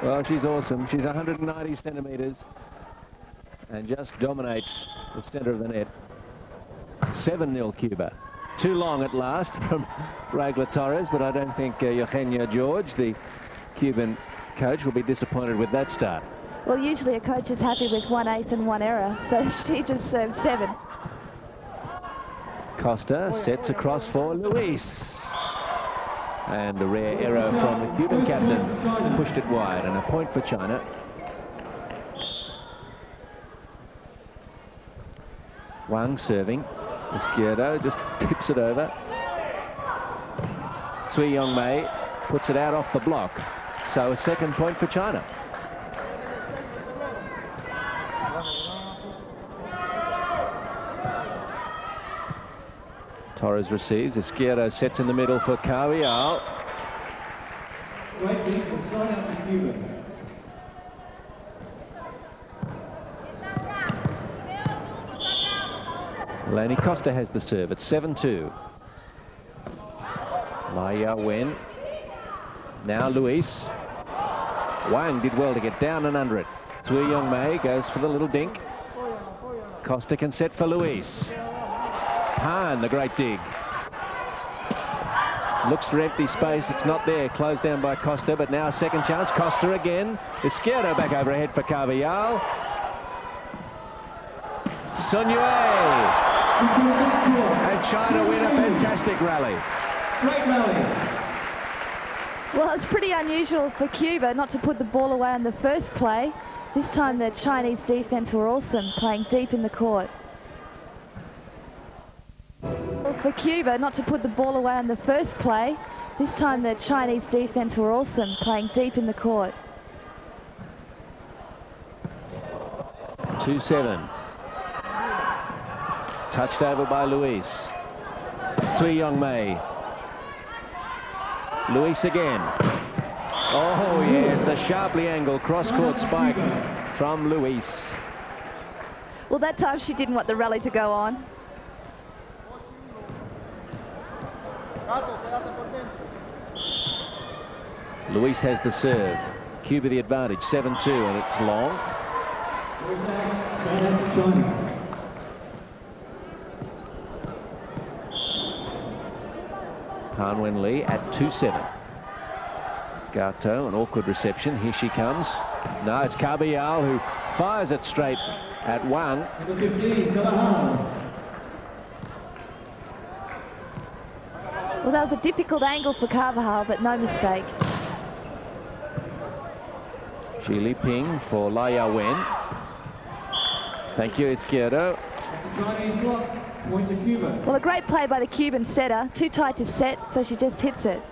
Well, she's awesome. She's 190 centimetres and just dominates the centre of the net. 7-0 Cuba. Too long at last from Regla Torres, but I don't think Eugenia George, the Cuban coach, will be disappointed with that start. Well, usually a coach is happy with 1 ace and 1 error, so she just served 7. Costa sets across for Luis. And a rare error from the Cuban captain, pushed it wide, and a point for China. Wang serving. Izquierdo just tips it over. Cui Yongmei puts it out off the block. So a second point for China. Torres receives. Izquierdo sets in the middle for Carvial. Right deep will sign up to Cuba. Laney Costa has the serve at 7-2. Maya Wen. Now Luis. Wang did well to get down and under it. Cui Yongmei goes for the little dink. Costa can set for Luis. Han, the great dig. Looks for empty space. It's not there. Closed down by Costa, but now a second chance. Costa again. Izquierdo back overhead for Carvial. Sunyue. And China win a fantastic rally. Great rally. Well, it's pretty unusual for Cuba not to put the ball away on the first play. This time the Chinese defense were awesome, playing deep in the court. For Cuba not to put the ball away on the first play. This time the Chinese defense were awesome, playing deep in the court. 2-7. Touched over by Luis. Cui Yongmei. Luis again. Oh yes, a sharply angled cross-court spike from Luis. Well, that time she didn't want the rally to go on. Luis has the serve. Cuba the advantage, 7-2, and it's long. Han Wen Lee at 2-7. Gato, an awkward reception. Here she comes. No, it's Carvial who fires it straight at Wang. Well, that was a difficult angle for Carvajal, but no mistake. Xi Li Ping for Lai Wen. Thank you, Izquierdo. Chinese block, point to Cuba. Well, a great play by the Cuban setter. Too tight to set, so she just hits it.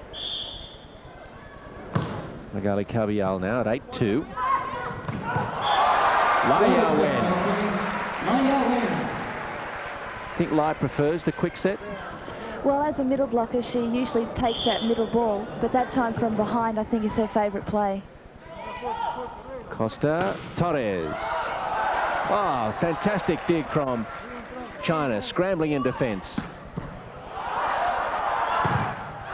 Magali Carvial now at 8-2. Lai Wen. I think Lai prefers the quick set. Well, as a middle blocker, she usually takes that middle ball, but that time from behind, I think, is her favourite play. Costa, Torres. Oh, fantastic dig from China, scrambling in defence.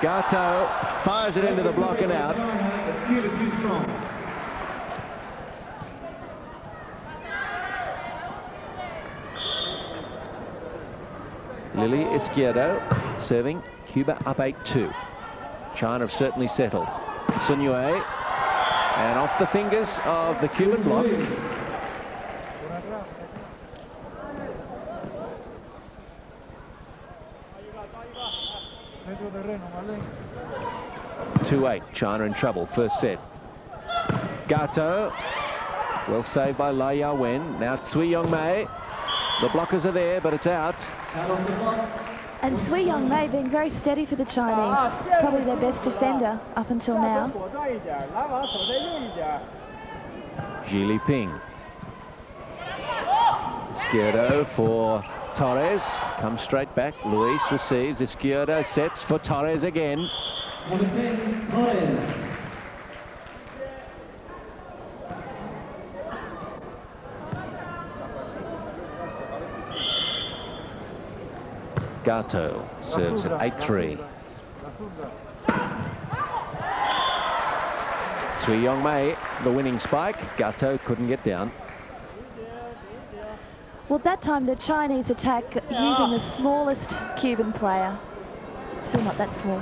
Gato fires it into the block and out. Cuba too strong. Lily Izquierdo serving. Cuba up 8-2. China have certainly settled. Sunyue, and off the fingers of the Cuban block. (2-8). China in trouble. First set. Gato, well saved by Lai Wen. Now Cui Yongmei. The blockers are there, but it's out. And Cui Yongmei being very steady for the Chinese. Probably their best defender up until now. Xi Li Ping. Izquierdo for Torres. Comes straight back. Luis receives. Izquierdo sets for Torres again. Torres. Gato serves at 8-3. Sui Yongmei, the winning spike. Gato couldn't get down. Well, that time the Chinese attack using the smallest Cuban player. Still not that small.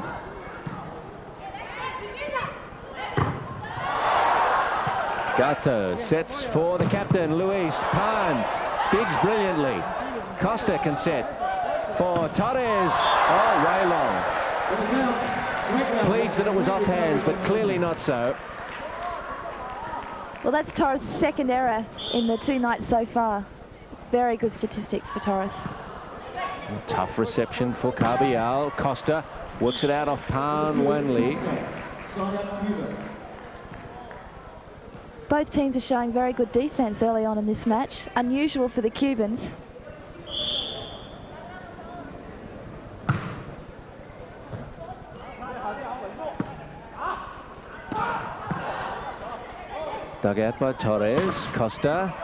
Gato sets for the captain, Luis. Pan digs brilliantly. Costa can set for Torres. Oh, way long. Pleads that it was off hands, but clearly not so. Well, that's Torres' second error in the 2 nights so far. Very good statistics for Torres. Tough reception for Carbial. Costa works it out off Pan Wenli. Both teams are showing very good defense early on in this match. Unusual for the Cubans. Dug out by Torres. Costa.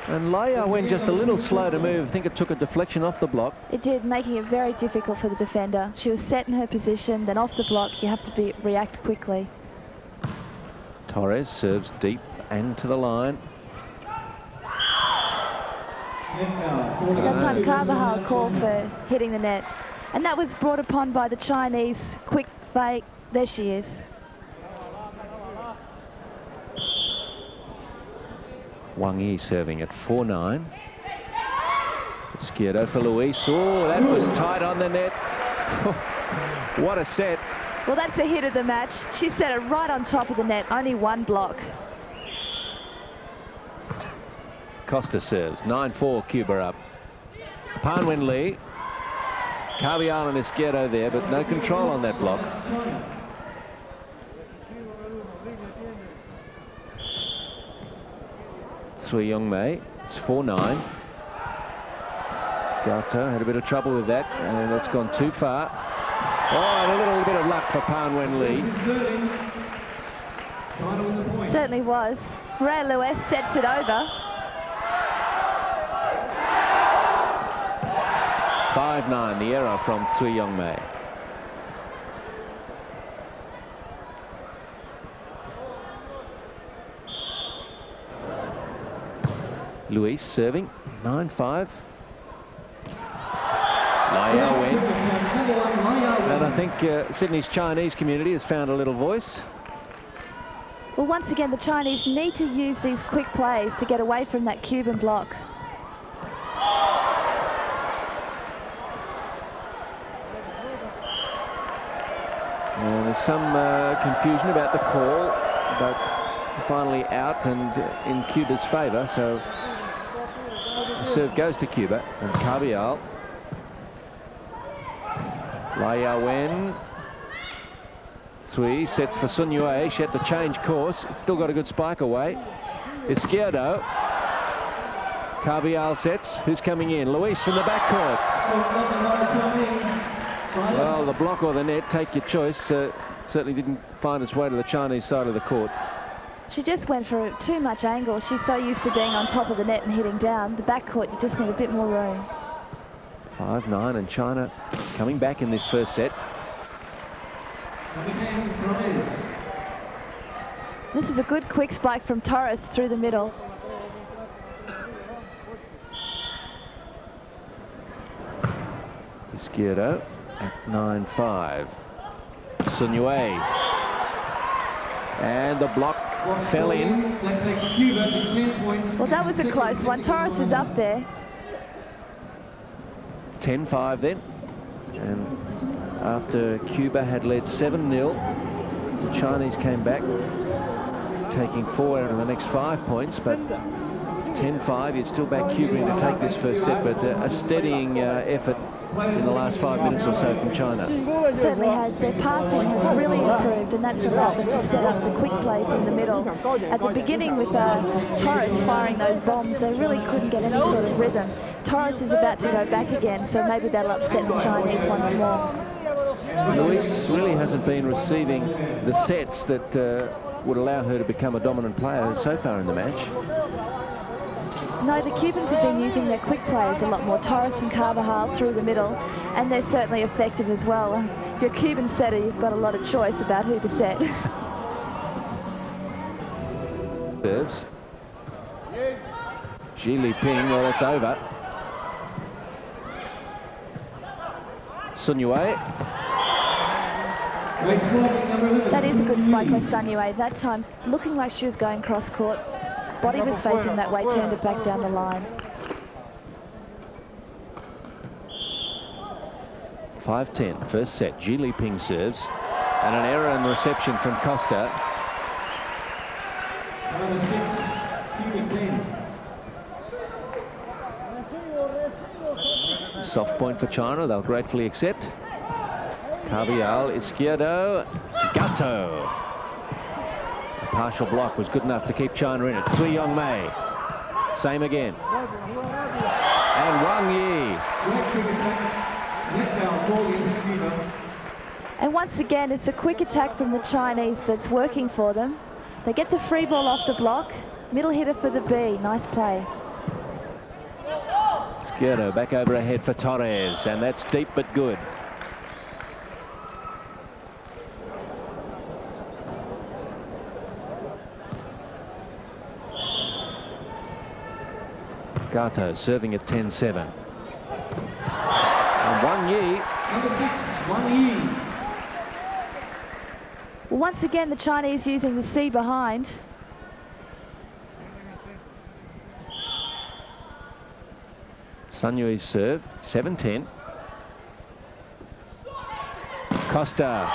And Laya went just a little slow to move. I think it took a deflection off the block. It did, making it very difficult for the defender. She was set in her position, then off the block. You have to react quickly. Torres serves deep and to the line. That time Carvajal called for hitting the net. And that was brought upon by the Chinese. Quick fake. There she is. Wang Yi serving at 4-9. Izquierdo for Luis. Oh, that was tight on the net. What a set. Well, that's the hit of the match. She set it right on top of the net. Only one block. Costa serves. 9-4, Cuba up. Pan Wenli. Carbial and Izquierdo there, but no control on that block. Sui Yongmei, it's 4-9. Gato had a bit of trouble with that, and that's gone too far. Oh, and a little bit of luck for Pan Wenli. Certainly was. Ray Lewis sets it over. 5-9, the error from Sui Yongmei. Luis serving, 9-5. Laya went. And I think Sydney's Chinese community has found a little voice. Well, once again, the Chinese need to use these quick plays to get away from that Cuban block. And there's some confusion about the call, but finally out and in Cuba's favour, so the serve goes to Cuba. And Carbial. Laya Wen. Sui sets for Sun Yue. She had to change course. Still got a good spike away. Izquierdo. Carbial sets. Who's coming in? Luis from the backcourt. Well, the block or the net, take your choice. Certainly didn't find its way to the Chinese side of the court. She just went for too much angle. She's so used to being on top of the net and hitting down. The backcourt, you just need a bit more room. 5-9, and China coming back in this first set. This is a good quick spike from Torres through the middle. Izquierdo at 9-5. Sun Yue. And the block fell in. Well, that was a close one. Torres is up there. 10-5 then. And after Cuba had led 7-0, the Chinese came back, taking 4 out of the next 5 points, but 10-5, you'd still back Cuba in to take this first set, but a steadying effort in the last 5 minutes or so from China. It certainly has. Their passing has really improved, and that's allowed them to set up the quick plays in the middle. At the beginning with Torres firing those bombs, they really couldn't get any sort of rhythm. Torres is about to go back again, so maybe that'll upset the Chinese once more. Luis really hasn't been receiving the sets that would allow her to become a dominant player so far in the match. No, the Cubans have been using their quick players a lot more. Torres and Carvajal through the middle, and they're certainly effective as well. If you're a Cuban setter, you've got a lot of choice about who to set. serves. Xi Ping, well, that's over. Sun Yue. That is a good spike by Sun Yue. That time, looking like she was going cross-court. Body was facing that way, turned it back down the line. 5-10, first set. Xi Ping serves. And an error in the reception from Costa. Soft point for China, they'll gratefully accept. Carvial, Izquierdo, Gato. A partial block was good enough to keep China in it. Cui Yongmei, same again. And Wang Yi. And once again, it's a quick attack from the Chinese that's working for them. They get the free ball off the block. Middle hitter for the B. Nice play. Izquierdo back over ahead for Torres, and that's deep but good. Gato serving at 10-7. And Wang Yi. Number 6, Wang Yi. Well, once again, the Chinese using the C behind. Sun Yue's serve, 7-10. Costa,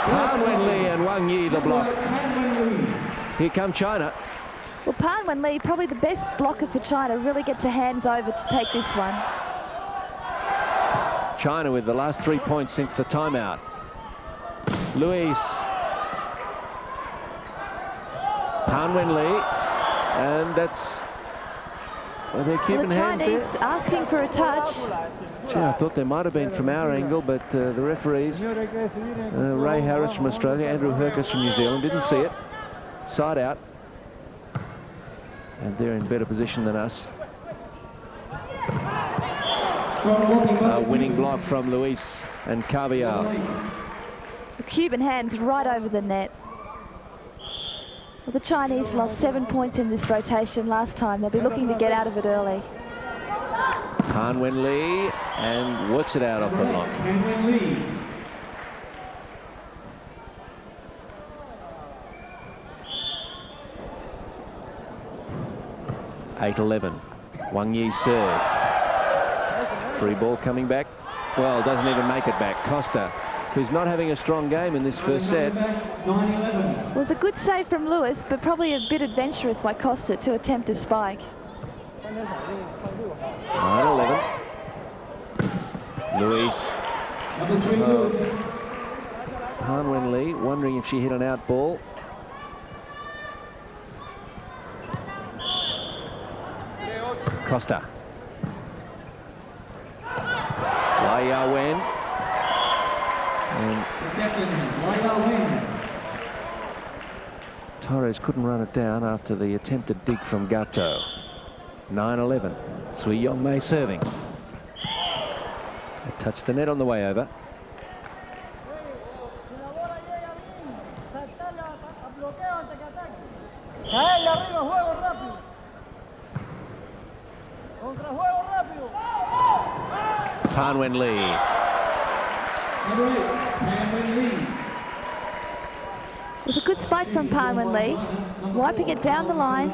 Pan Wenli and Wang Yi the block. Here come China. Well, Pan Wenli, probably the best blocker for China, really gets her hands over to take this one. China with the last 3 points since the timeout. Luis. Pan Wenli, and that's... Are there Cuban hands there? The Chinese asking for a touch. Gee, I thought there might have been from our angle, but the referees, Ray Harris from Australia, Andrew Hercus from New Zealand, didn't see it. Side out. And they're in better position than us. A winning block from Luis and Carvial. The Cuban hands right over the net. Well, the Chinese lost 7 points in this rotation last time. They'll be looking to get out of it early. Pan Wenli, and works it out off the block. 8-11. Wang Yi serve. Free ball coming back. Well, doesn't even make it back. Costa, who's not having a strong game in this first set. Well, it's a good save from Lewis, but probably a bit adventurous by Costa to attempt a spike. 9-11. Luis. Han Wenli wondering if she hit an out ball. Costa. Lai Yawen. And Torres couldn't run it down after the attempted dig from Gato. 9-11. Cui Yongmei serving. It touched the net on the way over. Pan Wenli. It was a good spike from Pan Wenli, wiping it down the line.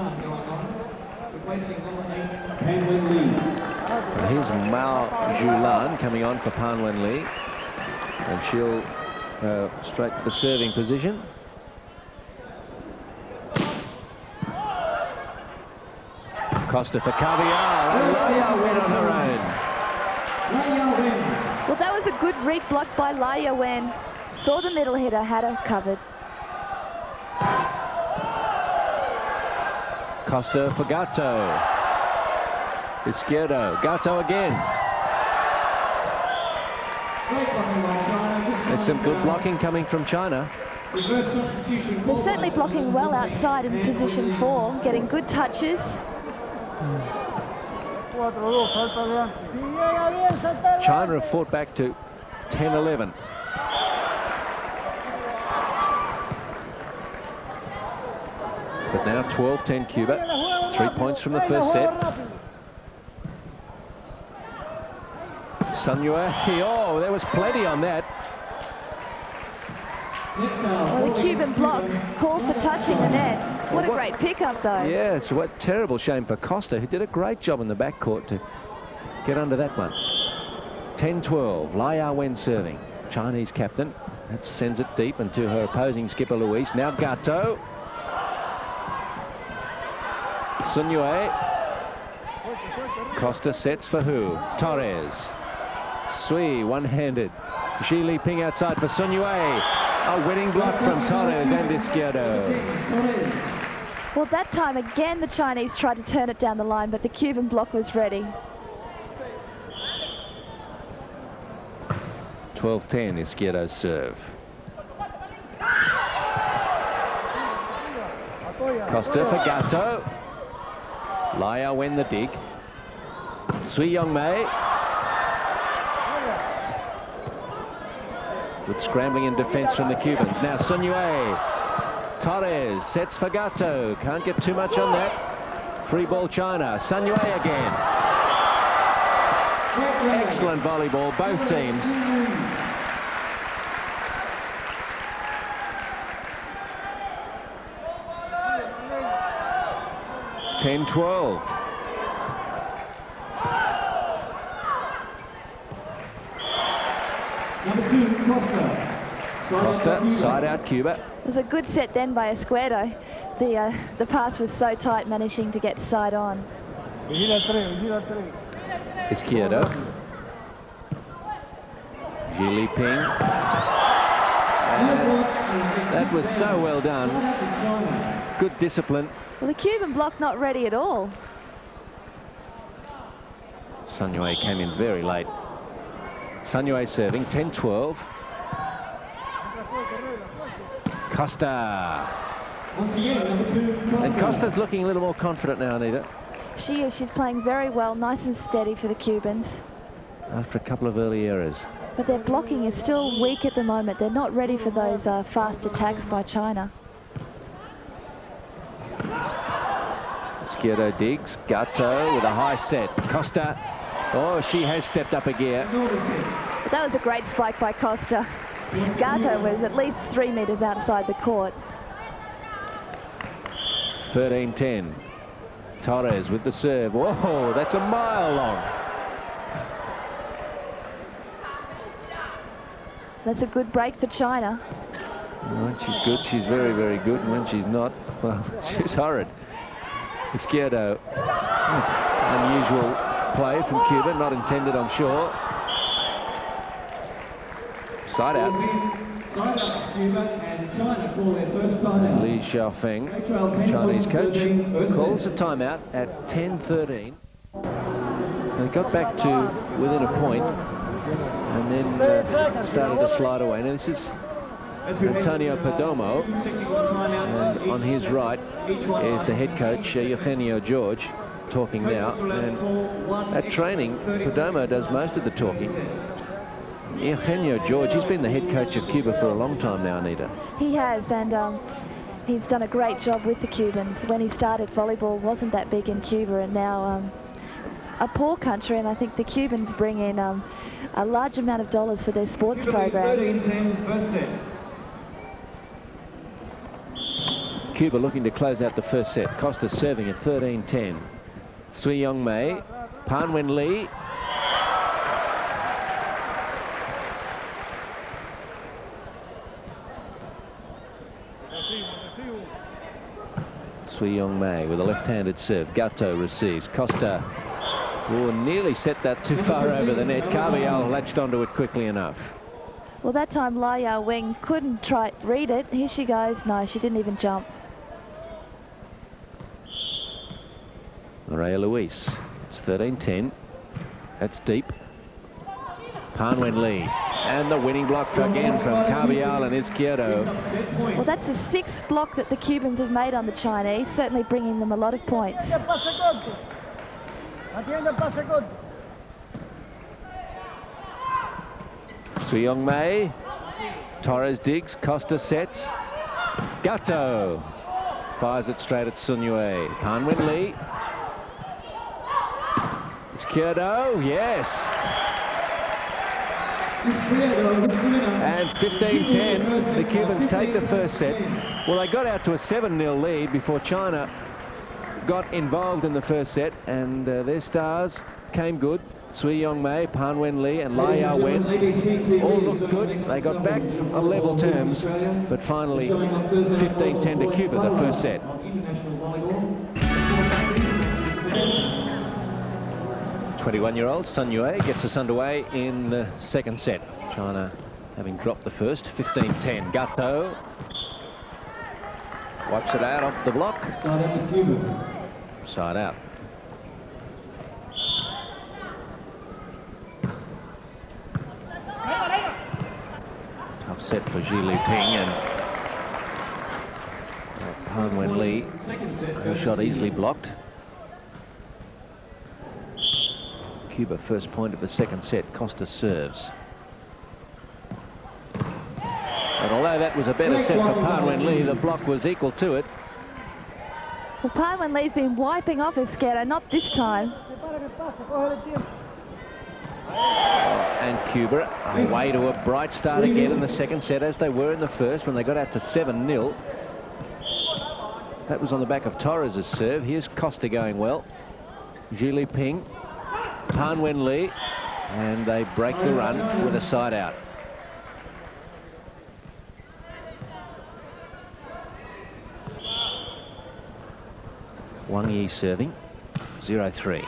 Here's Mao Zhulan coming on for Pan Wenli, and she'll go straight to the serving position. Costa for Carvial, and Laya went on her own. Well, that was a good read block by Lai Yawen. Saw the middle hitter, had her covered. Costa for Gato. Izquierdo. Gato again. There's some good blocking coming from China. They're certainly blocking well outside in position 4, getting good touches. China have fought back to 10-11. But now 12-10 Cuba. 3 points from the first set. Sun Yue. Oh, there was plenty on that. Well, the Cuban block called for touching the net. What a great pickup, though. Yes, what terrible shame for Costa, who did a great job in the backcourt to get under that one. 10-12. Lai Ya-Wen serving. Chinese captain. That sends it deep into her opposing skipper, Luis. Now Gato. Sun Yue. Costa sets for who? Torres. Sui, one-handed. Xi Li Ping outside for Sun Yue. A winning block from Torres and Izquierdo. Well, that time again the Chinese tried to turn it down the line, but the Cuban block was ready. 12-10, Izquierdo's serve. Costa for Gato. Lai Ya-Wen the dig. Sui Yongmei. Good scrambling in defence from the Cubans. Now Sun Yue. Torres sets for Gato. Can't get too much on that. Free ball China. Sun Yue again. Excellent volleyball, both teams. (10-12). Number 2, Costa. Costa, side out Cuba. It was a good set then by Izquierdo. The pass was so tight, managing to get side on. Izquierdo. Xi Li Ping. That was so well done. Good discipline. Well, the Cuban block not ready at all. Sun Yue came in very late. Sun Yue serving, 10-12. Costa. Once again, number 2, Costa. And Costa's looking a little more confident now, Anita. She is. She's playing very well, nice and steady for the Cubans. After a couple of early errors. But their blocking is still weak at the moment. They're not ready for those fast attacks by China. Izquierdo digs. Gato with a high set. Costa. Oh, she has stepped up a gear. But that was a great spike by Costa. Gato was at least 3 meters outside the court. 13-10. Torres with the serve. Whoa, that's a mile long. That's a good break for China. When she's good, she's very, very good. And when she's not, well, she's horrid. Izquierdo. That's unusual play from Cuba, not intended, I'm sure. Side out. Side out Cuba, and China call their first timeout. Li Xiaofeng, Chinese coach, calls a timeout at 10:13. They got back to within a point and then started to slide away. Now this is Antonio Perdomo, and on his right is the head coach, Eugenio George, talking now. And at training, Perdomo does most of the talking. Eugenio George, he's been the head coach of Cuba for a long time now, Anita. He has, and he's done a great job with the Cubans. When he started, volleyball wasn't that big in Cuba, and now a poor country, and I think the Cubans bring in a large amount of dollars for their sports program. 13-10, first set. Cuba looking to close out the first set. Costa serving at 13-10. Sui Yongmei, Pan Wen Lee. Sui Yongmei with a left-handed serve. Gato receives. Costa nearly set that too far over the net. Carvial latched onto it quickly enough. Well, that time Lai Ya-Wen couldn't read it. Here she goes. No, she didn't even jump. Maria Luis. It's 13-10. That's deep. Pan Wen Lee. And the winning block again from Carvial and Izquierdo. Well, that's the 6th block that the Cubans have made on the Chinese, certainly bringing them a lot of points. Sui Yongmei. Torres digs. Costa sets. Gato. Fires it straight at Sun Yue. Pan Wen Lee. It's Kyoto, yes. And 15-10, the Cubans take the first set. Well, they got out to a 7-0 lead before China got involved in the first set, and their stars came good. Sui Yong Mei, Pan Wen Lee and Lai Ya Wen all looked good. They got back on level terms, but finally 15-10 to Cuba, the first set. 21-year-old Sun Yue gets us underway in the second set. China having dropped the first, 15-10. Gato wipes it out off the block. Side out. Tough set for Xi Li Ping, and Pan Wen Lee, her shot easily blocked. Cuba first point of the second set. Costa serves. But although that was a better set for Pan Wen Lee, the block was equal to it. Well, Pan Wen Lee's been wiping off his skater, not this time. And Cuba away to a bright start again in the second set, as they were in the first when they got out to 7-0. That was on the back of Torres's serve. Here's Costa going well. Xi Li Ping, Pan Wen Lee, and they break the run with a side out. Wang Yi serving, 0-3.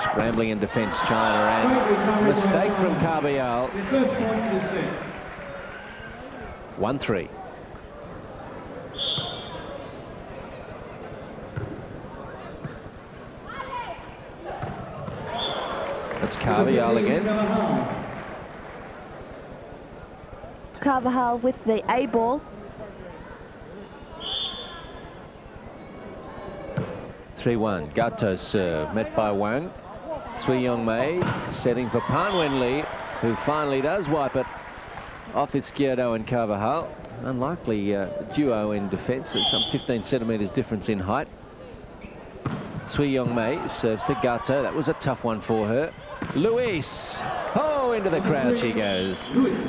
Scrambling in defence, China, and mistake from Carbial. 1-3. That's Carbial again. Carvajal with the A ball. 3-1. Gato's serve met by Wang. Sui Yong Mei setting for Pan Wen Lee, who finally does wipe it off Izquierdo and Carvajal. Unlikely duo in defence. There's some 15 centimetres difference in height. Sui Yong Mei serves to Gato. That was a tough one for her. Luis. Oh, into the crowd she goes.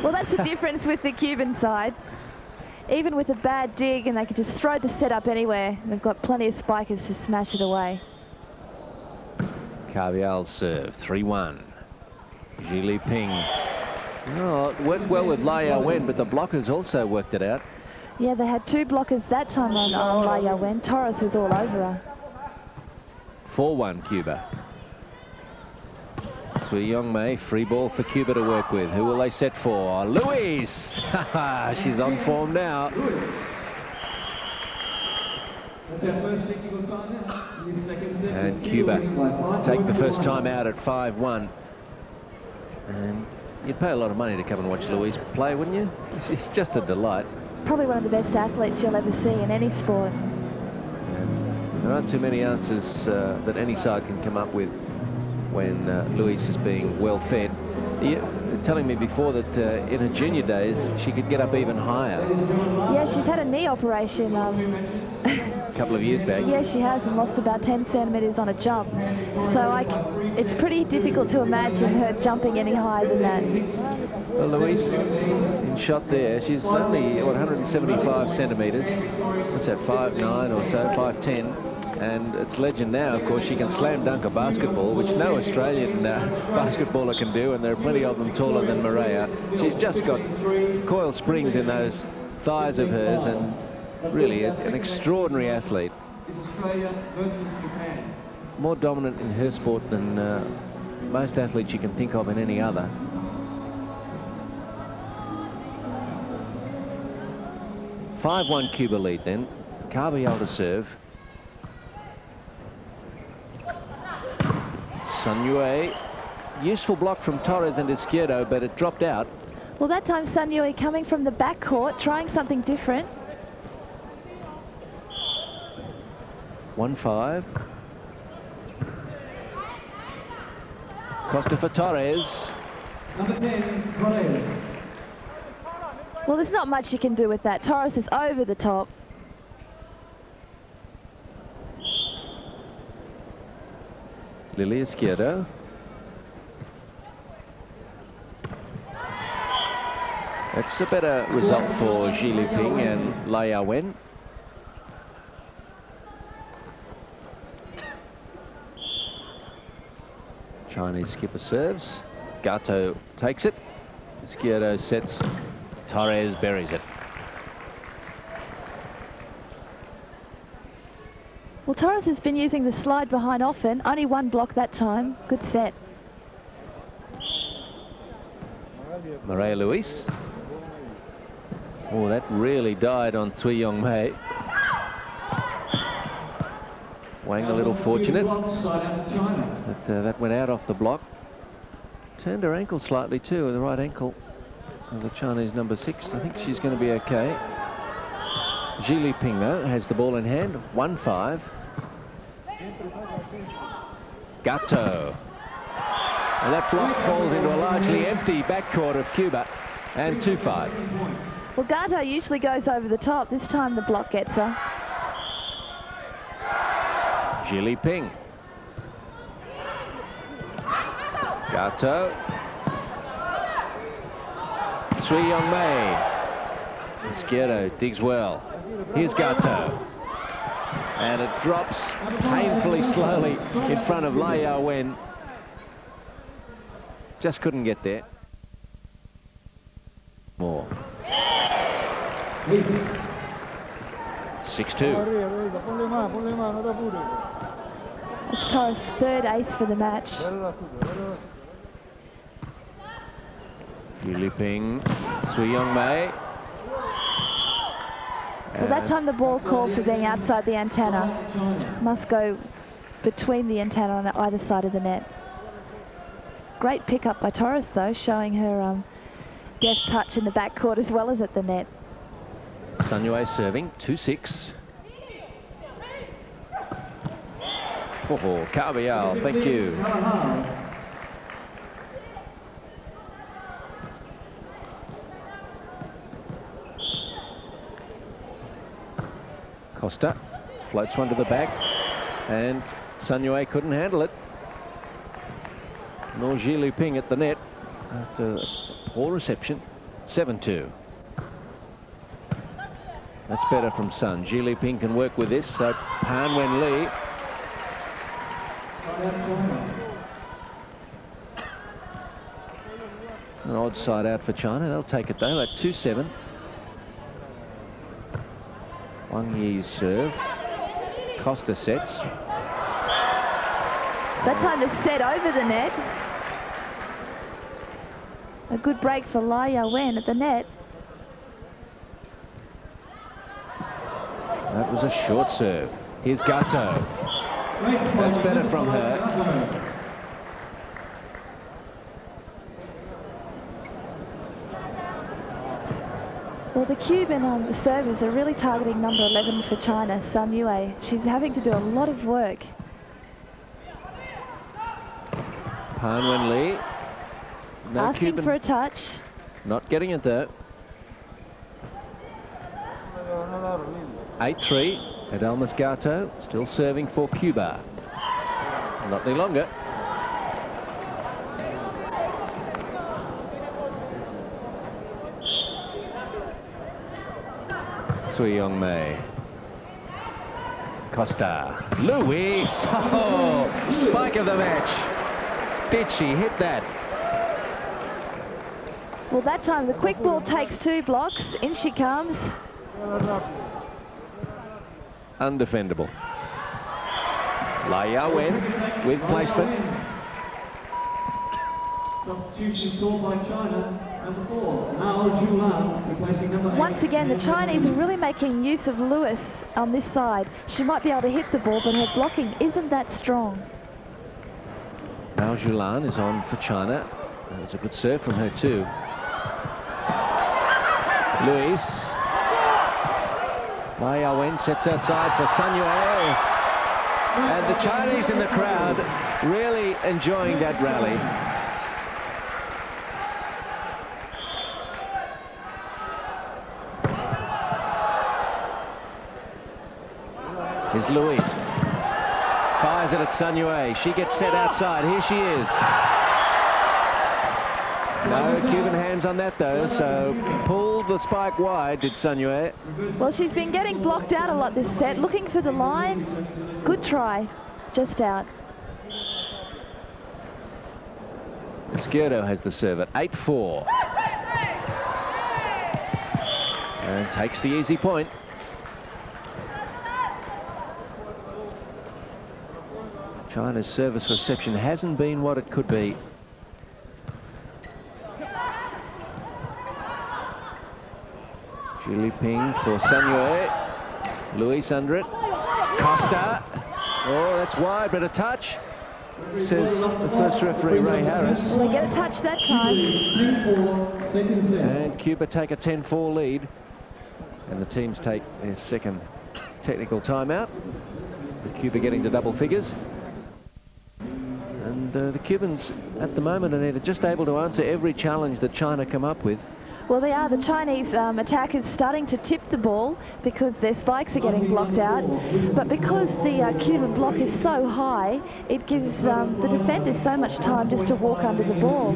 Well, that's the difference with the Cuban side. Even with a bad dig, and they can just throw the set up anywhere. They've got plenty of spikers to smash it away. Carvial's serve, 3-1. Xi Li Ping. Oh, it worked well with Lai Ya Wen, but the blockers also worked it out. Yeah, they had two blockers that time on Lai Ya Wen. Torres was all over her. 4-1 Cuba. Sui Yong Mei, free ball for Cuba to work with. Who will they set for? Luis! She's on form now. And Cuba take the first time out at 5-1. And you'd pay a lot of money to come and watch Luis play, wouldn't you? It's just a delight. Probably one of the best athletes you'll ever see in any sport. And there aren't too many answers that any side can come up with when Luis is being well fed. You're telling me before that in her junior days she could get up even higher. Yeah, she's had a knee operation A couple of years back. Yeah, she has, and lost about 10 centimetres on a jump. So it's pretty difficult to imagine her jumping any higher than that. Well, Luis, in shot there, she's only, what, 175 centimetres. What's that, 5'9" or so, 5'10"? And it's legend now, of course, she can slam dunk a basketball, which no Australian basketballer can do, and there are plenty of them taller than Maria. She's just got coil springs in those thighs of hers, and really an extraordinary athlete. More dominant in her sport than most athletes you can think of in any other. (5-1) Cuba lead then. Carbial to serve. Sun Yue, useful block from Torres and Izquierdo, but it dropped out. Well, that time Sun Yue coming from the backcourt, trying something different. 1-5. Costa for Torres. Number 10, Torres. Well, there's not much you can do with that. Torres is over the top. Lily Izquierdo. That's a better result for Xi Liping and Lai Yawen. Chinese skipper serves. Gato takes it. Izquierdo sets. Torres buries it. Well, Torres has been using the slide behind often. Only one block that time. Good set. Maria Luis. Oh, that really died on Cui Yong Mei. Wang a little fortunate. But that went out off the block. Turned her ankle slightly too, the right ankle of the Chinese number 6. I think she's going to be okay. Xi Liping, though, has the ball in hand. 1-5. Gato. And that block falls into a largely empty backcourt of Cuba. And 2-5. Well, Gato usually goes over the top. This time the block gets her. Xi Liping. Gato. Cui Yong Mei. Izquierdo digs well. Here's Gato. And it drops painfully slowly in front of Lai Yawen. Just couldn't get there. More. 6-2. It's Torres' third ace for the match. Xi Liping, Cui Yong Mei. Well, that time the ball called for being outside the antenna. Must go between the antenna on either side of the net. Great pickup by Torres, though, showing her deft touch in the backcourt as well as at the net. Sun Yue serving, 2-6. Oh, Carbial, thank you. Costa floats one to the back, and Sun Yue couldn't handle it. Nor Xi Liping at the net after a poor reception. 7-2. That's better from Sun. Xi Liping can work with this, so Han Wen Li. An odd side out for China. They'll take it though at 2-7. Wang Yi's serve. Costa sets. That time the set over the net. A good break for Lai Yawen at the net. That was a short serve. Here's Gato. That's better from her. Well, the Cuban servers are really targeting number 11 for China, Sun Yue. She's having to do a lot of work. Han Wen Li. No Asking Cuban for a touch. Not getting it though. 8-3. Adelmas Gato still serving for Cuba. Not any longer. Cui Yong Mei. Costa. Luis. Oh, spike of the match. Did she hit that? Well, that time the quick ball takes 2 blocks. In she comes. Undefendable. Lai Yawen with placement. Substitution scored by China. Number 4, Mao Zhulan, replacing number 8. Once again, the Chinese are really making use of Lewis on this side. She might be able to hit the ball, but her blocking isn't that strong. Mao Zhulan is on for China. That was a good serve from her too. Luis. Lai Yawen sets outside for Sun Yue. And the Chinese in the crowd really enjoying that rally. is Luis. Fires it at Sun Yue. She gets set outside. Here she is. No Cuban hands on that though, so pulled the spike wide, did Sun Yue. Well, she's been getting blocked out a lot this set, looking for the line. Good try, just out. Izquierdo has the serve at 8-4. And takes the easy point. China's service reception hasn't been what it could be. Zhi Ping for Sun Yue. Luis under it. Costa. Oh, that's wide, but a touch, says the first referee, Ray Harris. Well, they get a touch that time. And Cuba take a 10-4 lead. And the teams take their second technical timeout. With Cuba getting to double figures. And the Cubans at the moment are just able to answer every challenge that China come up with. Well, they are. The Chinese attackers starting to tip the ball because their spikes are getting blocked out. But because the Cuban block is so high, it gives the defenders so much time just to walk under the ball.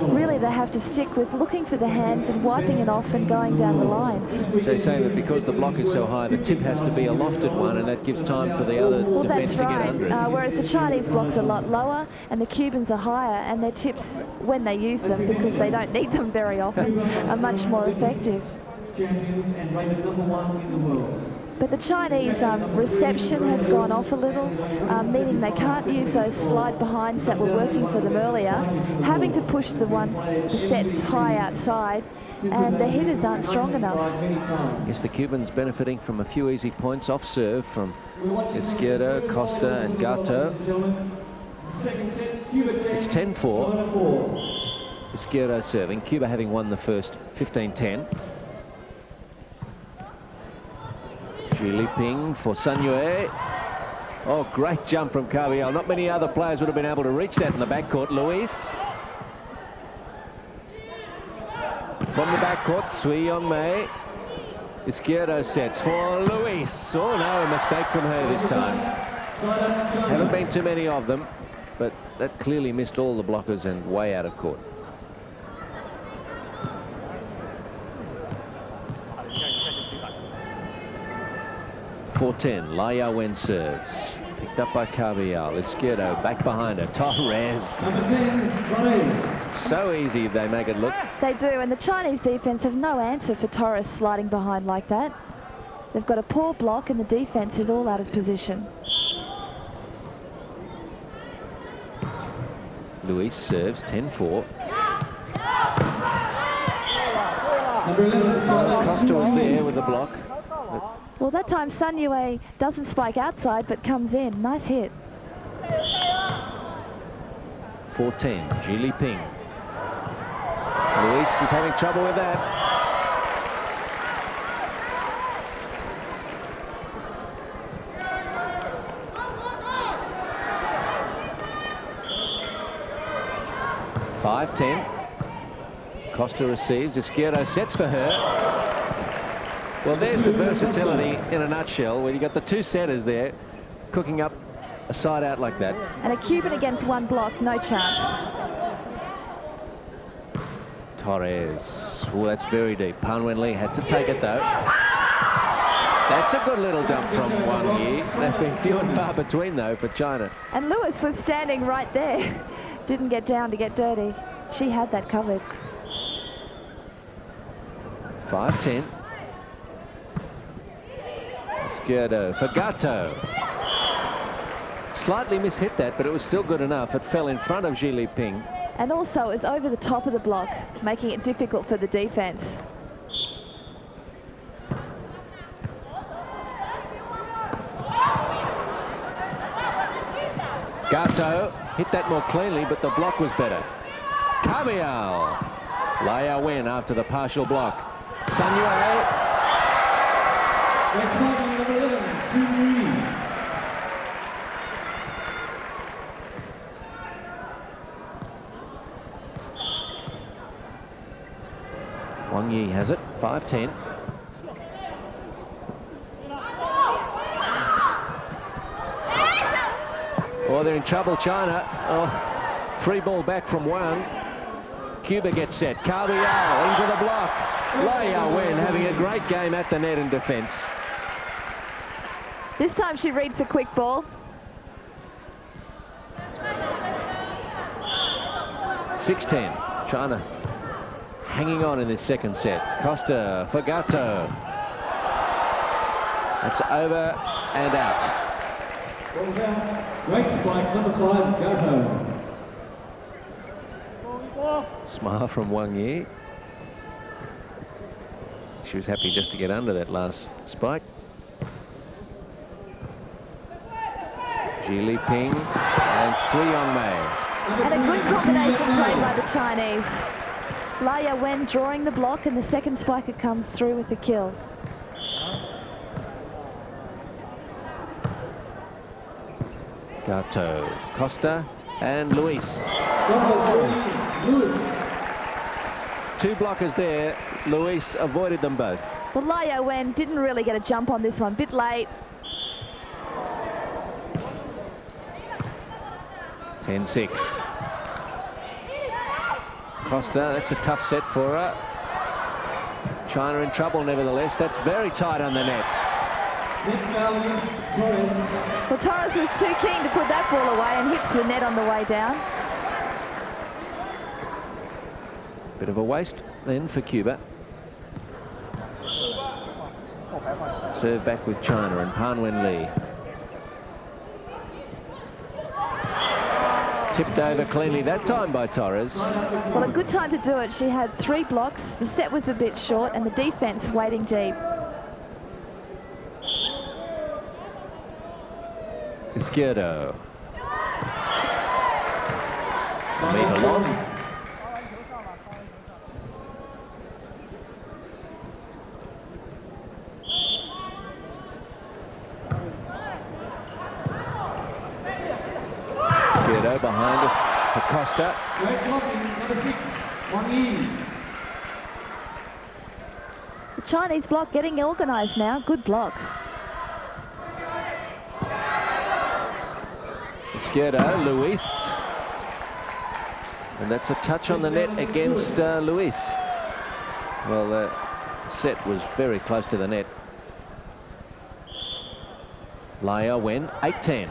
Really, they have to stick with looking for the hands and wiping it off and going down the lines. So you're saying that because the block is so high, the tip has to be a lofted one, and that gives time for the other defense to get under it. Whereas the Chinese block's a lot lower and the Cubans are higher, and their tips, when they use them, because they don't need them very often, are much more effective. Champions and rated #1 in the world. But the Chinese reception has gone off a little, meaning they can't use those slide behinds that were working for them earlier, having to push the sets high outside, and the hitters aren't strong enough. Yes, the Cubans benefiting from a few easy points off serve from Izquierdo, Costa and Gato. It's 10-4. Izquierdo serving, Cuba having won the first 15-10. Zhi Ping for Sun Yue. Oh, great jump from Carviel. Not many other players would have been able to reach that in the backcourt. Luis. From the backcourt, Sui Yongmei. Izquierdo sets for Luis. Oh no, a mistake from her this time. Haven't been too many of them, but that clearly missed all the blockers and way out of court. .4-10, La Yawen serves. Picked up by Carviel. Izquierdo back behind her. Torres. So easy they make it look. They do, and the Chinese defense have no answer for Torres sliding behind like that. They've got a poor block and the defense is all out of position. Luis serves 10-4. Costa was there with the block. Well, that time Sun Yue doesn't spike outside but comes in. Nice hit. 4-10, Zhi Ping. Luis is having trouble with that. .5-10. Costa receives. Izquierdo sets for her. Well, there's the versatility in a nutshell, where you got the two setters there cooking up a side out like that. And a Cuban against one block, no chance. Torres. Oh, that's very deep. Pan Wenli had to take it though. That's a good little dump from Wang Yi. They've been few and far between though for China. And Lewis was standing right there. Didn't get down to get dirty. She had that covered. 5-10. Izquierdo for Gato. Slightly mishit that, but it was still good enough. It fell in front of Zhi Ping. And also it's over the top of the block, making it difficult for the defense. Gato hit that more cleanly, but the block was better. Carviel. La Yawen after the partial block. Sun Yue. Wang Yi has it, 5-10. Oh, they're in trouble, China. Oh, free ball back from Wang. Cuba gets set. Carbial into the block. Lai Yao-wen having a great game at the net in defence. This time she reads the quick ball. 6-10. China hanging on in this second set. Costa for Gato. That's over and out. Great strike, number 5, Gato. Smile from Wang Yi. She was happy just to get under that last spike. Ji Liping and 3 on May. And a good combination play by the Chinese. Lai Yao-wen drawing the block, and the second spiker comes through with the kill. Gato, Costa and Luis. 2 blockers there. Luis avoided them both. Well, Lai Yao-wen didn't really get a jump on this one. Bit late. 10-6. Costa, that's a tough set for her. China in trouble nevertheless. That's very tight on the net. Well, Torres was too keen to put that ball away and hits the net on the way down. Bit of a waste then for Cuba. Serve back with China and Pan Wen Lee. Tipped over cleanly that time by Torres. Well, a good time to do it. She had 3 blocks. The set was a bit short and the defence waiting deep. Izquierdo. Meter long. Izquierdo behind us for Costa. Great blocking, number 6, Wang Yi. The Chinese block getting organised now. Good block. Izquierdo, Luis. And that's a touch on the net against Luis. Well, the set was very close to the net. Lai Yao-wen, 8-10.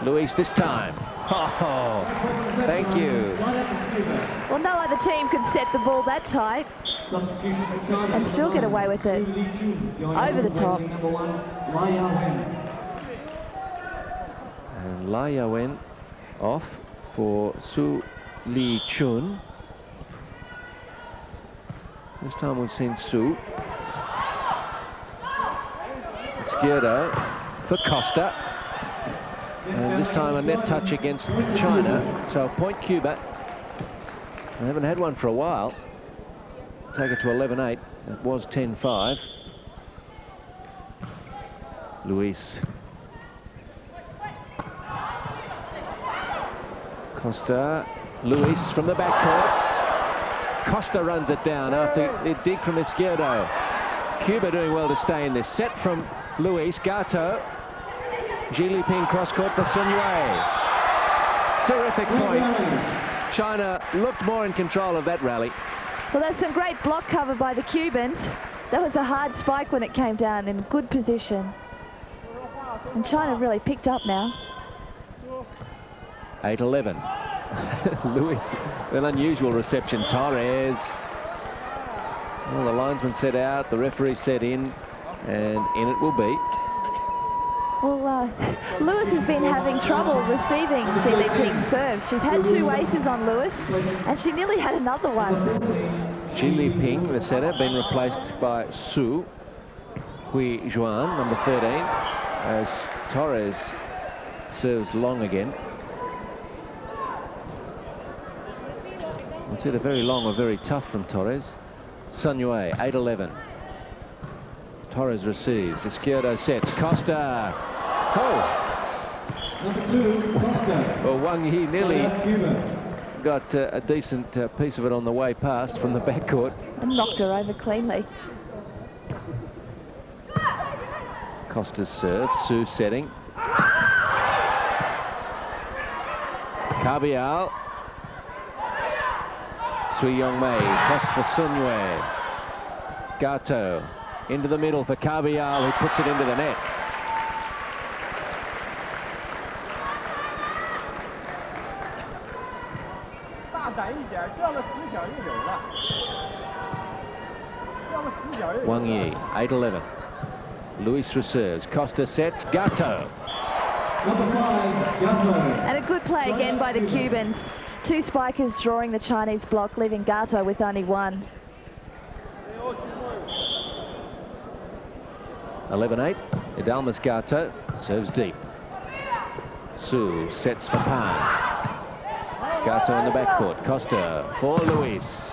Luis this time. Oh, thank you. Well, no other team could set the ball that tight and still get away with it. Over the top. And Lai Yao-wen off for Su Li Chun. This time we've seen Su. Izquierdo for Costa. And this time a net touch against China. So a point Cuba. They haven't had one for a while. Take it to 11-8. It was 10-5. Luis. Costa, Luis from the backcourt. Costa runs it down after the dig from Izquierdo. Cuba doing well to stay in this. Set from Luis. Gato. Ji Liping cross-court for Sun Yue. Terrific point. China looked more in control of that rally. Well, there's some great block cover by the Cubans. That was a hard spike when it came down in good position. And China really picked up now. 8-11. Luis, an unusual reception. Torres. Well, the linesman set out, the referee set in, and in it will be. Well, Lewis has been having trouble receiving Ji Liping's serves. She's had 2 aces on Lewis, and she nearly had another one. Ji Liping, the setter, been replaced by Su Hui Juan, number 13, as Torres serves long again. It's either very long or very tough from Torres. Sun Yue, 8-11. Torres receives. Izquierdo sets. Costa. Oh! Number 2, Costa. Well, Wang Yi nearly got a decent piece of it on the way past from the backcourt. And knocked her over cleanly. Costa's serve. Su setting. Kabial. Sui Yong Mei, cross for Sun Yue. Gato into the middle for Kabial, who puts it into the net. Wang Yi, 8-11. Luis reserves. Costa sets. Gato. And a good play again by the Cubans. Two spikers drawing the Chinese block, leaving Gato with only one. 11-8. Idalmas Gato serves deep. Su sets for Pan. Gato in the backcourt. Costa for Luis.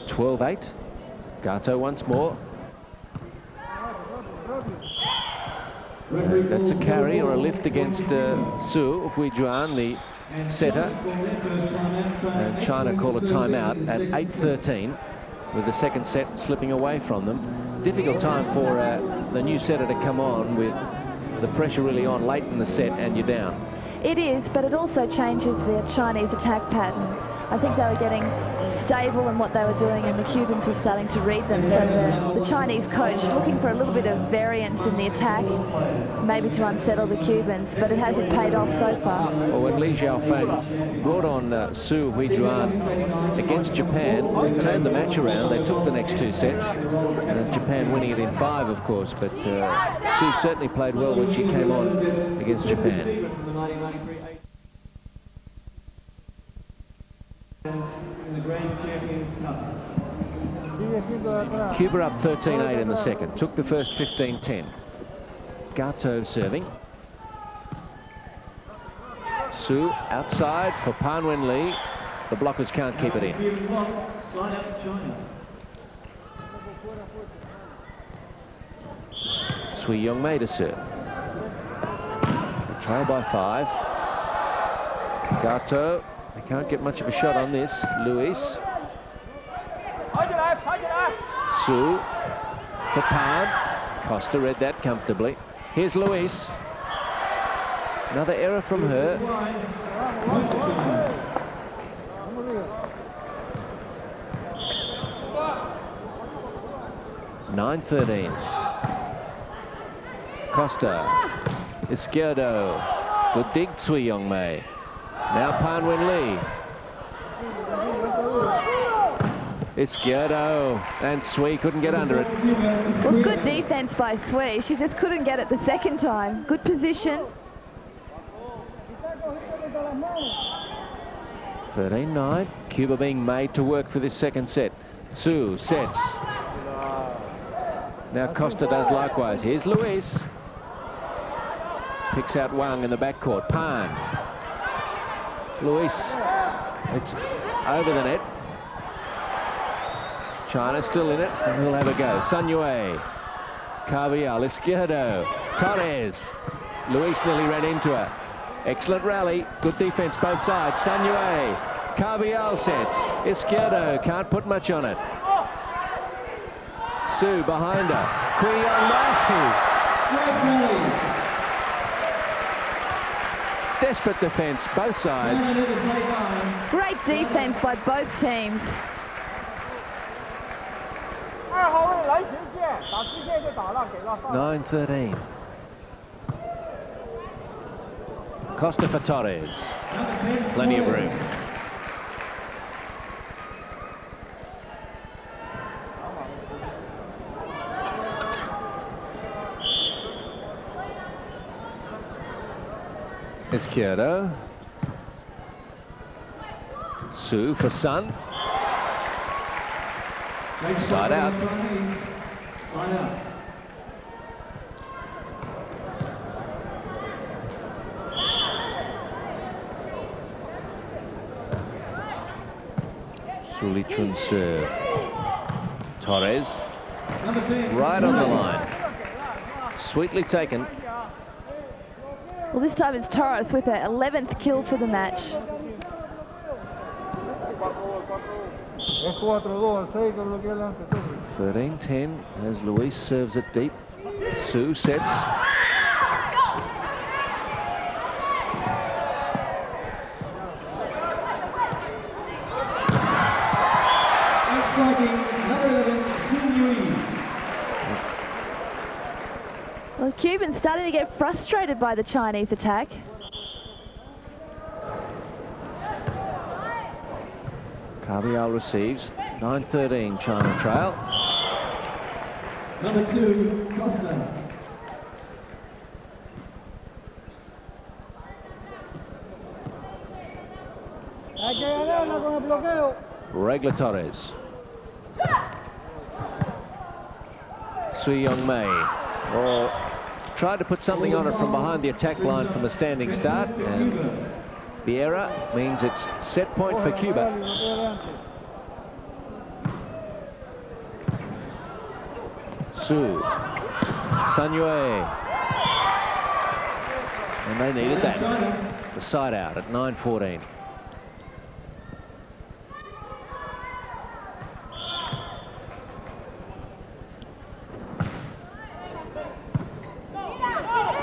(12-8). Gato once more. That's a carry or a lift against Su Huijuan, the setter. And China call a timeout at 8:13, with the second set slipping away from them. Difficult time for the new setter to come on with the pressure really on late in the set and you're down. It is, but it also changes the Chinese attack pattern. I think they were getting stable in what they were doing, and the Cubans were starting to read them. So the Chinese coach looking for a little bit of variance in the attack, maybe to unsettle the Cubans, but it hasn't paid off so far. Well, when Li Xiaofeng brought on Su Huijuan against Japan, they turned the match around. They took the next two sets, and Japan winning it in 5, of course. But Su certainly played well when she came on against Japan. In the Grand Champion Cup. Cuba up 13-8 in the second. Took the first 15-10. Gato serving. Su outside for Pan Wenli. The blockers can't keep it in. Sui Yong Mei to serve. Trail by 5. Gato. They can't get much of a shot on this. Luis. Su for Pan. Costa read that comfortably. Here's Luis. Another error from her. (9-13). Costa. Izquierdo. Good dig, Sui Yong Mei. Now Pan Wenli. Izquierdo, and Sui couldn't get under it. Well, good defense by Sui. She just couldn't get it the second time. Good position. 13-9. Cuba being made to work for this second set. Su sets. Now Costa does likewise. Here's Luis. Picks out Wang in the backcourt. Pan. Luis. It's over the net. China still in it, and he'll have a go. Sun Yue. Carvial. Izquierdo. Torres. Luis nearly ran into her. Excellent rally. Good defense both sides. Sun Yue. Carvial sets. Izquierdo can't put much on it. Su behind her. Kui Yong Mei. Desperate defense, both sides. Great defense by both teams. 9-13. Costa for Torres. Plenty of room. Izquierdo. Su for Sun. Side out. Su Lichun serve. Torres. Right on the line. Sweetly taken. Well, this time it's Torres with her 11th kill for the match. 13-10 as Luis serves it deep. Su sets. Well, Cuban's starting to get frustrated by the Chinese attack. Carvial receives. 9-13 China trail. Number 2, Costa. Regla Torres. Sui Young Mei. Or tried to put something on it from behind the attack line from a standing start. And Vieira means it's set point for Cuba. Su. Sun Yue. And they needed that. The side out at 9-14.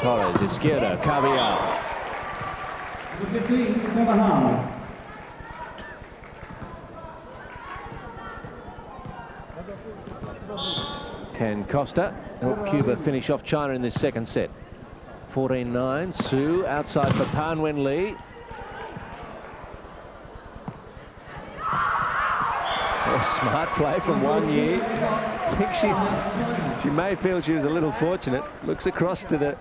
Torres, Izquierdo, Carvial. 15, Carvajal. Can Costa help Cuba finish off China in this second set? 14-9. Su outside for Pan Wen Lee. Oh, smart play from Wang Yi. I think she may feel she was a little fortunate. Looks across to the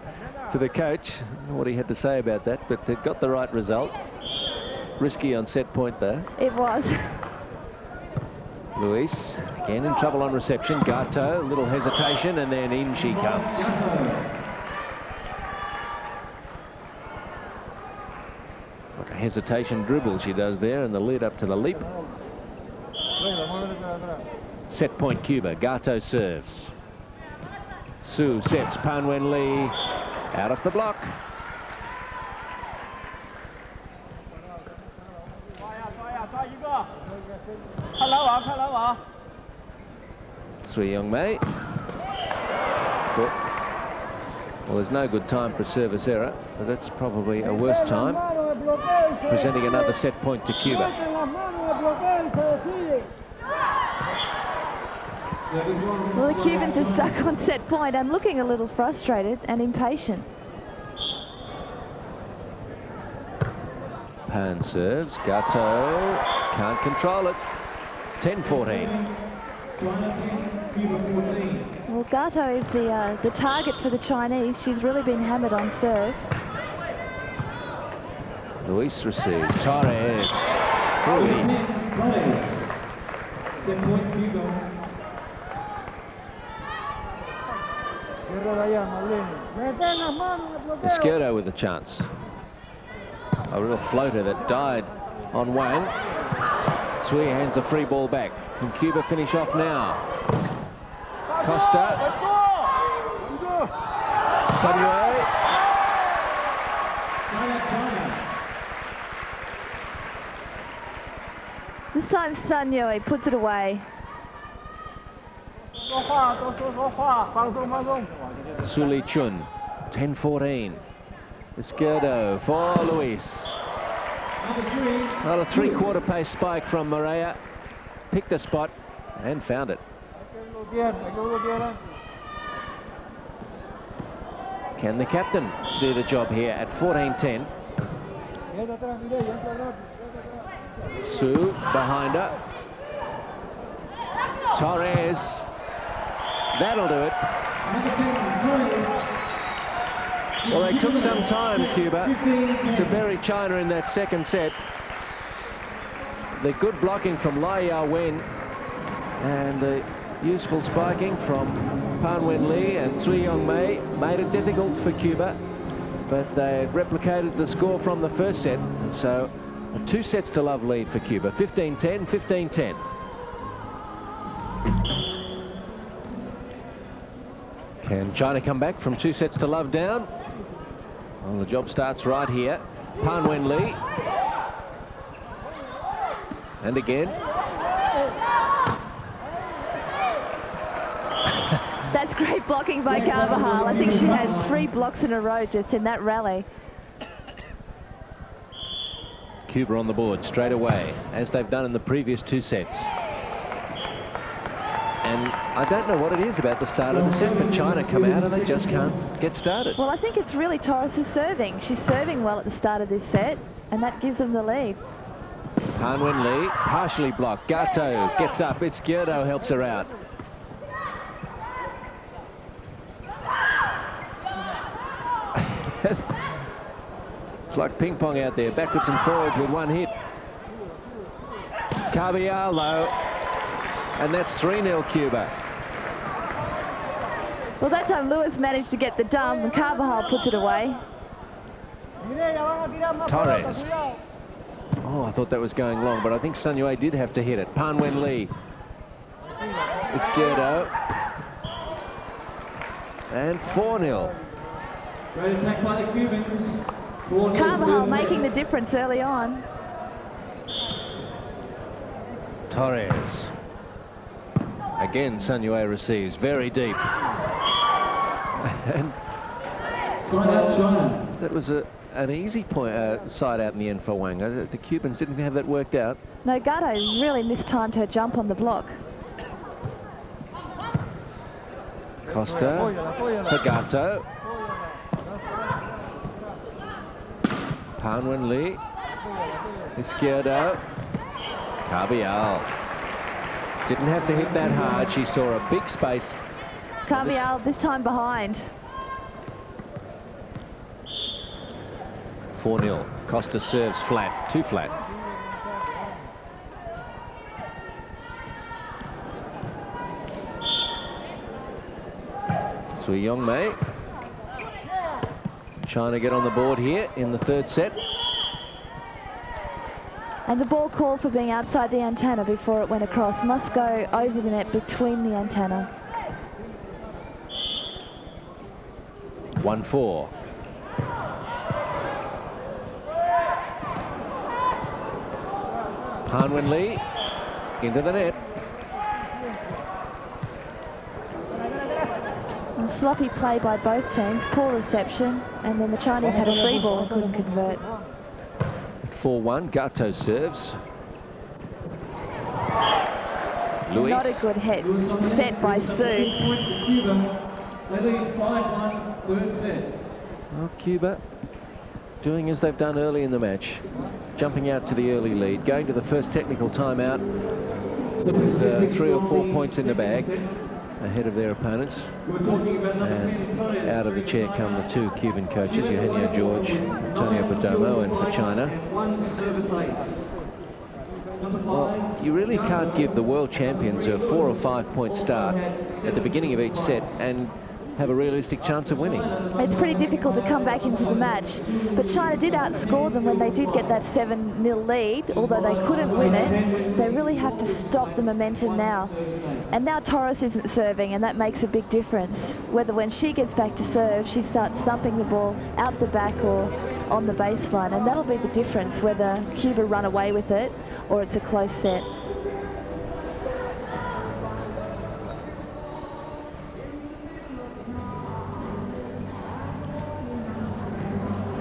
coach. I don't know what he had to say about that, but got the right result. Risky on set point there. It was. Luis again in trouble on reception. Gato, a little hesitation, and then in she comes. Like a hesitation dribble she does there in the lead up to the leap. Set point Cuba. Gato serves. Su sets. Pan Wen Lee out of the block. Sui Young Mei. Well, there's no good time for a service error, but that's probably a worse time. Presenting another set point to Cuba. Well, the Cubans are stuck on set point and looking a little frustrated and impatient. Pan serves. Gato can't control it. 10-14. Well, Gato is the target for the Chinese. She's really been hammered on serve. Luis receives. Torres. Set point Cuba. Izquierdo with a chance. A real floater that died on Wang. Sui hands the free ball back. Can Cuba finish off now? Costa. Sun Yue. This time Sun Yue puts it away. Su Li Chun. 10-14. Izquierdo for Luis. Not a three-quarter pace spike from Maria. Picked a spot and found it. Can the captain do the job here at 14-10? Su behind her. Torres. That'll do it. Well, they took some time, Cuba, to bury China in that second set. The good blocking from Lai Yao-wen and the useful spiking from Pan Wen Lee and Sui Young Mei made it difficult for Cuba, but they replicated the score from the first set, and so a 2 sets to love lead for Cuba. 15-10, 15-10. Can China come back from 2 sets to love down? Well, the job starts right here. Pan Wen Lee. And again. great blocking by Carvajal. I think she had 3 blocks in a row just in that rally. Cuba on the board straight away, as they've done in the previous 2 sets. And I don't know what it is about the start of the set, but China come out and they just can't get started. Well, I think it's really Torres' serving. She's serving well at the start of this set, and that gives them the lead. Han Wen Lee, partially blocked. Gato gets up. Izquierdo helps her out. It's like ping pong out there, backwards and forwards with 1 hit. Carvajal though, and that's 3-0 Cuba. Well, that time Lewis managed to get the dump, and Carvajal puts it away. Torres. Oh, I thought that was going long, but I think Sun Yue did have to hit it. Pan Wen Lee. Izquierdo. And 4-0. Great attack by the Cubans. Carvajal making the difference early on. Torres. Again, Sun Yue receives very deep. And that was an easy point, side out in the end for Wang. The Cubans didn't have that worked out. No, Gato really mistimed her jump on the block. Costa for Gato. Pan Wen Lee. Izquierdo. Carvajal. Didn't have to hit that hard. She saw a big space. Carvajal this time behind. 4-0. Costa serves flat, too flat. Sui Yong Mei. China get on the board here in the 3rd set. And the ball called for being outside the antenna before it went across. Must go over the net between the antenna. 1-4. Han Wen Lee into the net. And sloppy play by both teams, poor reception, and then the Chinese had a free ball and couldn't convert. 4-1, Gato serves. Luis. Not a good hit, set by Sue. Well, Cuba doing as they've done early in the match, jumping out to the early lead, going to the first technical timeout with 3 or 4 points in the bag ahead of their opponents. And out of the chair come the 2 Cuban coaches, Eugenio George, Antonio Perdomo, and for China. Well, you really can't give the world champions a 4 or 5 point start at the beginning of each set and have a realistic chance of winning. It's pretty difficult to come back into the match, but China did outscore them when they did get that 7-0 lead. Although they couldn't win it, they really have to stop the momentum now. And now Torres isn't serving, and that makes a big difference. Whether when she gets back to serve, she starts thumping the ball out the back or on the baseline, and that'll be the difference, whether Cuba run away with it or it's a close set.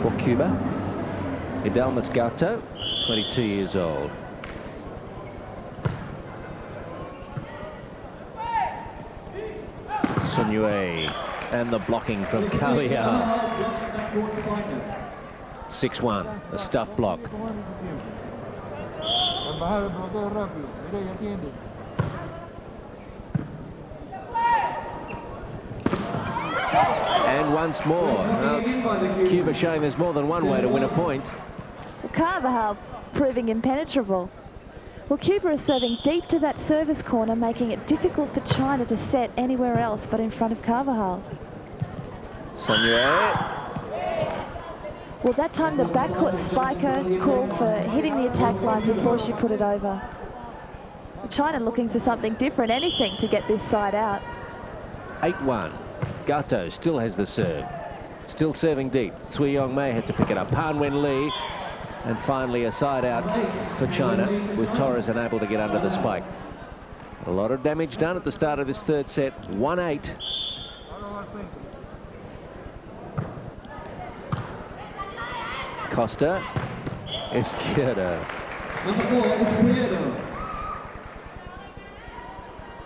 For Cuba, Idalmas Gato, 22 years old. Sun Yue, and the blocking from Carvajal. 6-1, a stuff block. And once more, Cuba showing there's more than one way to win a point. Carvajal proving impenetrable. Well, Cuba is serving deep to that service corner, making it difficult for China to set anywhere else but in front of Carvajal. Sun Yue. Well, that time the backcourt spiker called for hitting the attack line before she put it over. China looking for something different, anything to get this side out. 8-1. Gato still has the serve. Still serving deep. Sui Yong Mei had to pick it up. Han Wen Lee. And finally a side out for China, with Torres unable to get under the spike. A lot of damage done at the start of this 3rd set. 1-8. Costa. Izquierdo. Number 4, Izquierdo.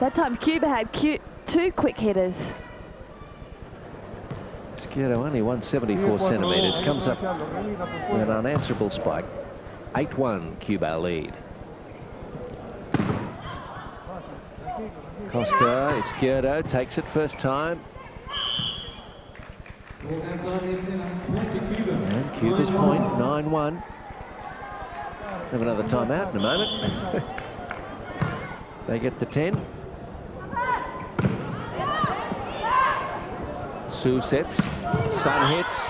That time Cuba had two quick hitters. Izquierdo only 174 centimetres, comes up with an unanswerable spike. 8-1 Cuba lead. Costa, Izquierdo takes it first time. And Cuba's point, 9-1. Have another timeout in a moment. They get to 10. Su sets, Sun hits.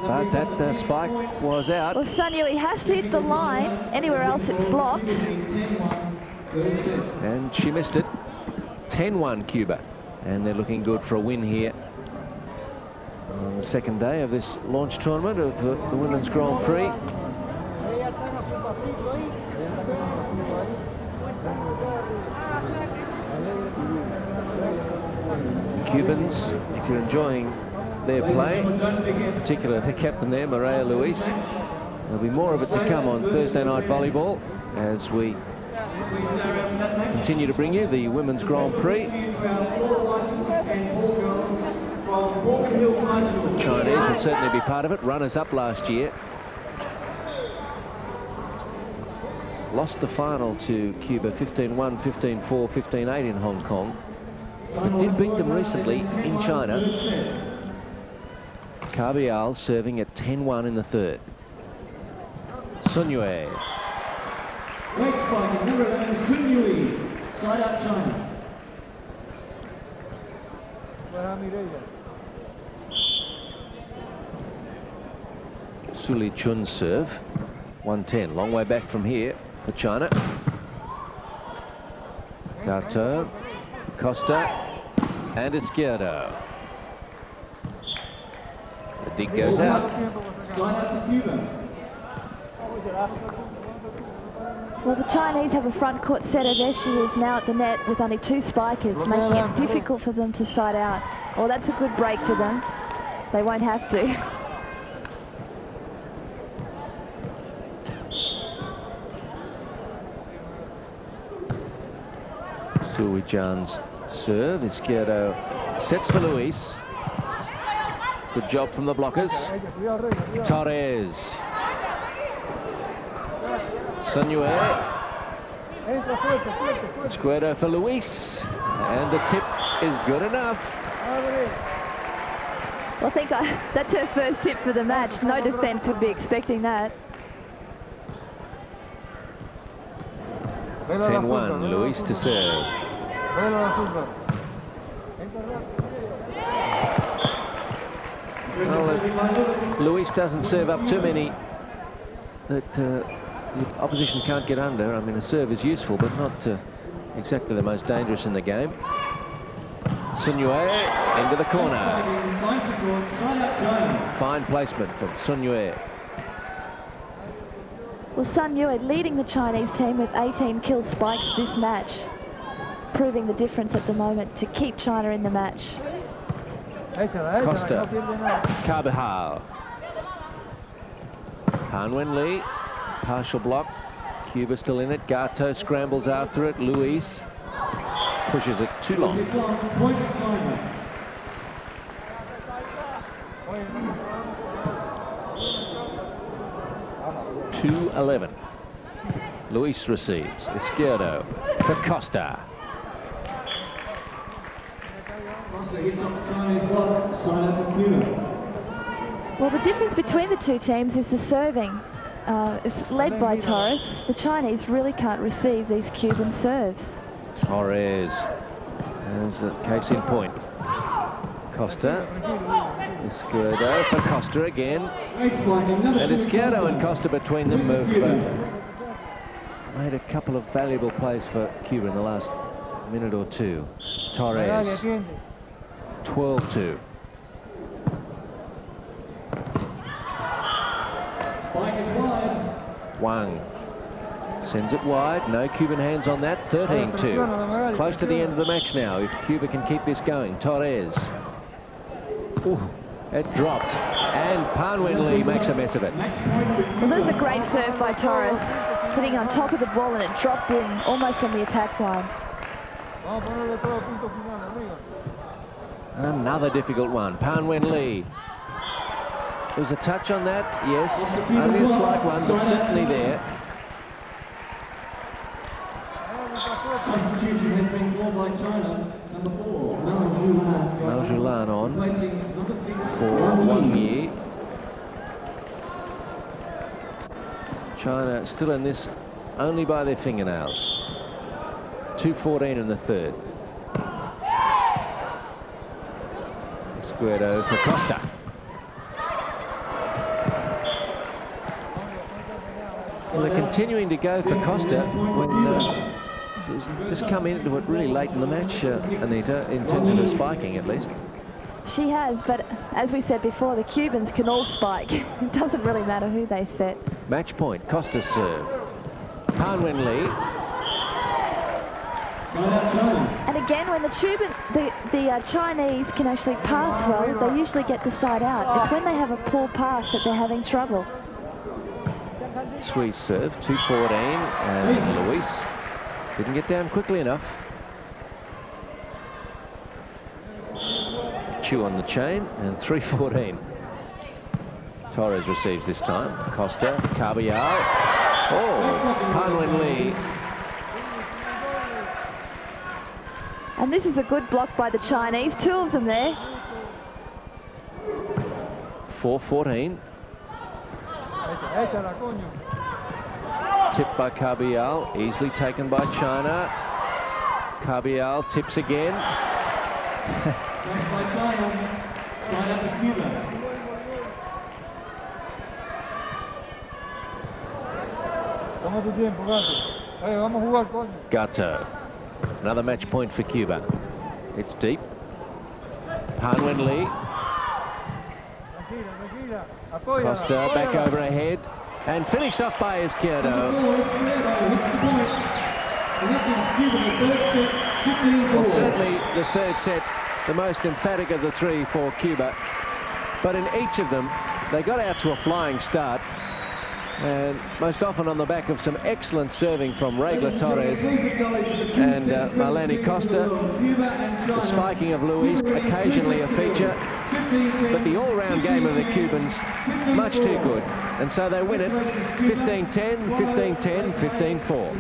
But that spike was out. Well, Sun Yui has to hit the line. Anywhere else it's blocked. And she missed it. 10-1 Cuba. And they're looking good for a win here on the second day of this launch tournament of the Women's Grand Prix. Cubans, if you're enjoying their play, particularly the captain there, Maria Luis, there'll be more of it to come on Thursday Night Volleyball as we continue to bring you the Women's Grand Prix. The Chinese will certainly be part of it, runners up last year. Lost the final to Cuba 15-1, 15-4, 15-8 in Hong Kong, but did beat them recently in China. Carbial serving at 10-1 in the third. Sun Yue. Great spike, number 11, Sun Yui. Side out China. Suli Chun's serve. 110. Long way back from here for China. Gato, Costa, and Izquierdo. The dig goes out. Side out to Cuba. Well, the Chinese have a front court setter. There she is now at the net with only two spikers, making it difficult for them to side out. Well, that's a good break for them. They won't have to. Sui Chan's serve. Izquierdo sets for Luis. Good job from the blockers. Torres. Sun Yue. Izquierdo for Luis. And the tip is good enough. Well, I think that's her first tip for the match. No defence would be expecting that. 10-1, Luis to serve. Well, Luis doesn't serve up too many that the opposition can't get under. I mean, a serve is useful, but not exactly the most dangerous in the game. Sun Yue into the corner. Fine placement from Sun Yue. Well, Sun Yue leading the Chinese team with 18 kill spikes this match, proving the difference at the moment to keep China in the match. Costa, Carvajal, Han Wenli, partial block. Cuba still in it. Gato scrambles after it. Luis pushes it too long. 2-11. Luis receives. Izquierdo for Costa. Well, the difference between the two teams is the serving. It's led by Torres. The Chinese really can't receive these Cuban serves. Torres as the case in point. Costa. Izquierdo for Costa again. And Izquierdo and Costa between them have made a couple of valuable plays for Cuba in the last minute or two. Torres. 12-2. Wang sends it wide. No Cuban hands on that. 13-2. Close to the end of the match now if Cuba can keep this going. Torres. Ooh, It dropped, and Pan Wen Lee makes a mess of it. Well, there's a great serve by Torres, hitting on top of the ball, and it dropped in almost on the attack line. Another difficult one. Pan Wen Lee. There was a touch on that, yes. Only a slight one, but certainly there. Substitution has been called by China. Number 4, Mao Julan on for 1 year. China still in this only by their fingernails. 2:14 in the third. Escuero for Costa. Well, they're continuing to go for Costa when she's just come into it really late in the match, Anita, in terms of her spiking at least. She has, but as we said before, the Cubans can all spike. It doesn't really matter who they set. Match point, Costa's serve. Pan Wen Lee. And again, when the Chinese can actually pass well, they usually get the side out. It's when they have a poor pass that they're having trouble. Sweet serve, 2:14, and Luis didn't get down quickly enough. Chew on the chain, and 3:14. Torres receives this time. Costa, Carbial. Oh, Pan Wen Lee. And this is a good block by the Chinese, 2 of them there. 4:14. Tipped by Carbial, easily taken by China. Carbial tips again. That's by China. Side out to Cuba. Gato. Another match point for Cuba. It's deep. Pan Wen Lee. Costa back over ahead and finished off by Izquierdo. Well, certainly the third set, the most emphatic of the 3 for Cuba. But in each of them, they got out to a flying start. And most often on the back of some excellent serving from Regla Torres and Marlene Costa. The spiking of Luis, occasionally a feature, but the all-round game of the Cubans, much too good. And so they win it 15-10, 15-10, 15-4.